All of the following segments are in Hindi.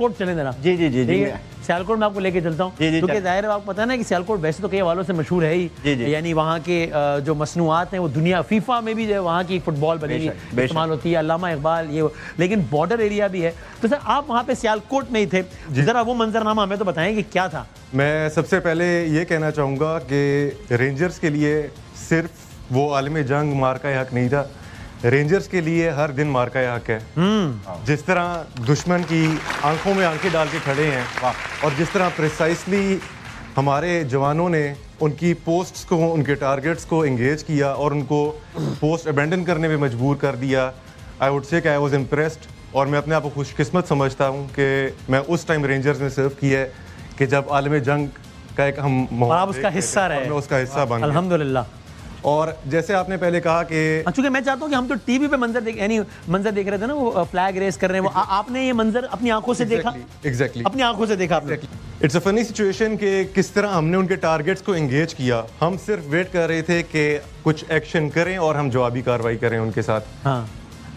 सियालकोट चले जरा। जी जी जी जी, सियालकोट में आपको लेके चलता हूँ, क्योंकि जाहिर है आपको पता है ना कि सियालकोट वैसे तो कई वालों से मशहूर है ही, यानी वहाँ के जो मसनूआत हैं वो दुनिया फीफा में भी जो है वहाँ की फुटबॉल बनी इस्तेमाल होती है, अल्लामा इकबाल ये, लेकिन बॉर्डर एरिया भी है। तो सर आप वहाँ पे सियालकोट में ही थे, जरा वो मंजरनामा हमें तो बताएं कि क्या था। मैं सबसे पहले ये कहना चाहूँगा कि रेंजर्स के लिए सिर्फ वो आलम जंग मार का हक नहीं था, रेंजर्स के लिए हर दिन मार का हक है। जिस तरह दुश्मन की आंखों में आंखें डाल के खड़े हैं और जिस तरह प्रिसाइसली हमारे जवानों ने उनकी पोस्ट्स को, उनके टारगेट्स को एंगेज किया और उनको पोस्ट अबेंडन करने में मजबूर कर दिया, I would say I was impressed. और मैं अपने आप को खुशकिस्मत समझता हूँ कि मैं उस टाइम रेंजर्स में सर्व किया है कि जब आलम जंग का एक हम आप उसका हिस्सा रहे, मैं उसका हिस्सा बन गया, अल्हम्दुलिल्लाह। और जैसे आपने पहले कहा कि चूंकि मैं चाहता हूँ कि हम तो टीवी पे मंजर देख रहे थे ना, वो फ्लैग रेस कर रहे हैं, वो आपने ये मंजर अपनी आंखों से देखा? एग्जैक्टली अपनी आंखों से देखा आपने? इट्स अ फनी सिचुएशन कि किस तरह हमने उनके टारगेट्स को एंगेज किया। हम सिर्फ वेट कर रहे थे कि कुछ एक्शन करें और हम जवाबी कार्रवाई करें उनके साथ।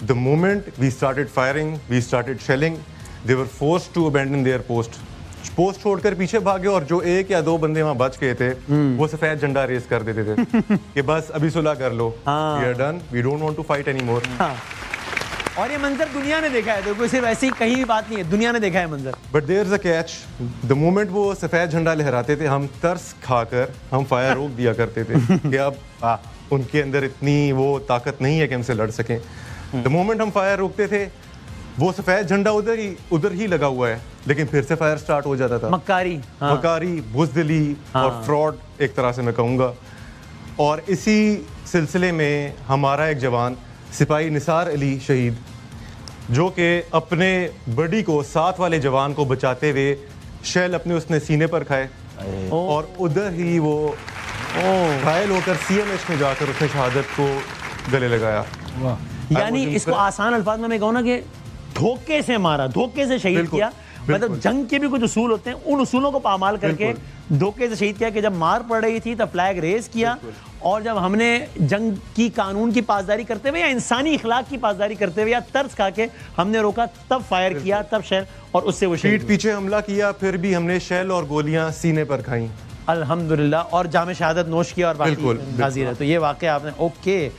The moment we started firing, we started shelling, they were forced to abandon their post छोड़कर पीछे भागे, और जो एक या दो बंदे वहां बच गए थे वो सफेद झंडा रेस कर देते थे कि बस अभी सुलह कर लो, we are done, we don't want to fight anymore. और ये मंजर दुनिया ने देखा है, तो कोई सिर्फ ऐसी कहीं भी बात नहीं है, दुनिया ने देखा है मंजर। But there is a catch, the moment वो सफेद झंडा लहराते थे हम तरस खाकर हम फायर रोक दिया करते थे कि अब उनके अंदर इतनी वो ताकत नहीं है कि हमसे लड़ सकें। द मोमेंट हम फायर रोकते थे वो सफेद झंडा उधर ही लगा हुआ है, लेकिन फिर से फायर स्टार्ट हो जाता था। मक्कारी, बुज़दिली और फ्रॉड एक तरह से मैं कहूँगा। और इसी सिलसिले में हमारा एक जवान सिपाही निसार अली शहीद, जो कि अपने बडी को साथ वाले जवान को बचाते हुए शेल अपने उसने सीने पर खाए और उधर ही वो घायल होकर CMH में जाकर उसने शहादत को गले लगाया। यानी इसको आसान अल्फाज में मैं कहूँ ना कि धोखे से मारा, धोखे से शहीद किया। मतलब जंग के भी कुछ उसूल होते हैं, उन उसूलों को पामाल करके धोखे से शहीद किया कि जब मार पड़ रही थी तब फ्लैग रेस किया, और जब हमने जंग की कानून की पासदारी करते हुए या इंसानी इखलाक की पासदारी करते हुए या तर्स खा के हमने रोका, तब फायर किया, तब शेल, और उससे वो पीठ पीछे हमला किया, फिर भी हमने शेल और गोलियां सीने पर खाई अल्हम्दुलिल्लाह, और जामे शहादत नोश किया और बाकी गाजी रहे। तो ये वाक़या आपने ओके।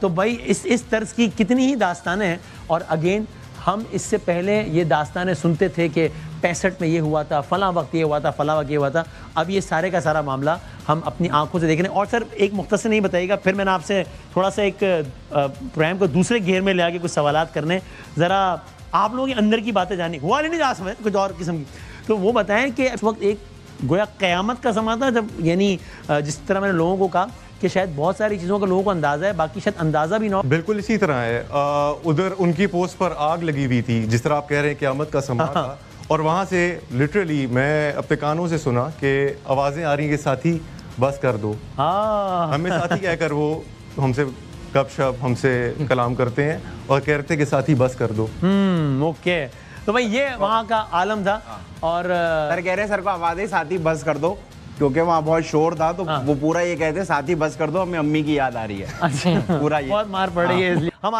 तो भाई इस तर्ज की कितनी ही दास्तानें हैं, और अगेन हम इससे पहले ये दास्तानें सुनते थे कि 65 में ये हुआ था, फलां वक्त ये हुआ था, फलां वक्त ये हुआ था। अब ये सारे का सारा मामला हम अपनी आंखों से देख रहे हैं। और सर एक मुख्तसर नहीं बताइएगा, फिर मैंने आपसे थोड़ा सा एक प्रोग्राम को दूसरे घेर में ले आके कुछ सवालात करने, ज़रा आप लोगों के अंदर की बातें जाननी, हुआ नहीं जा समझ कुछ और किस्म की। तो वो बताएं कि इस वक्त एक गोया क़यामत का समा था, जब यानी जिस तरह मैंने लोगों को कहा कि शायद बहुत सारी चीज़ों का लोगों को अंदाज़ा है, बाकी शायद अंदाज़ा भी ना हो। बिल्कुल इसी तरह है। उधर उनकी पोस्ट पर आग लगी हुई थी, जिस तरह आप कह रहे हैं क़यामत का समा था, और वहाँ से लिटरली मैं अपने कानों से सुना कि आवाज़ें आ रही हैं कि साथी बस कर दो। हमें साथी कहकर वो हमसे गपशप, हमसे कलाम करते हैं और कह रहे थे कि साथी बस कर दो। ओके, तो भाई ये वहाँ का आलम था। और सर कह रहे हैं सर को आवाज़ें साथी बस कर दो, क्योंकि वहाँ बहुत शोर था, तो वो पूरा ये कहते हैं साथी बस कर दो, हमें अम्मी की याद आ रही है। अच्छा, पूरा ये बहुत मार पड़ रही है इसलिए हम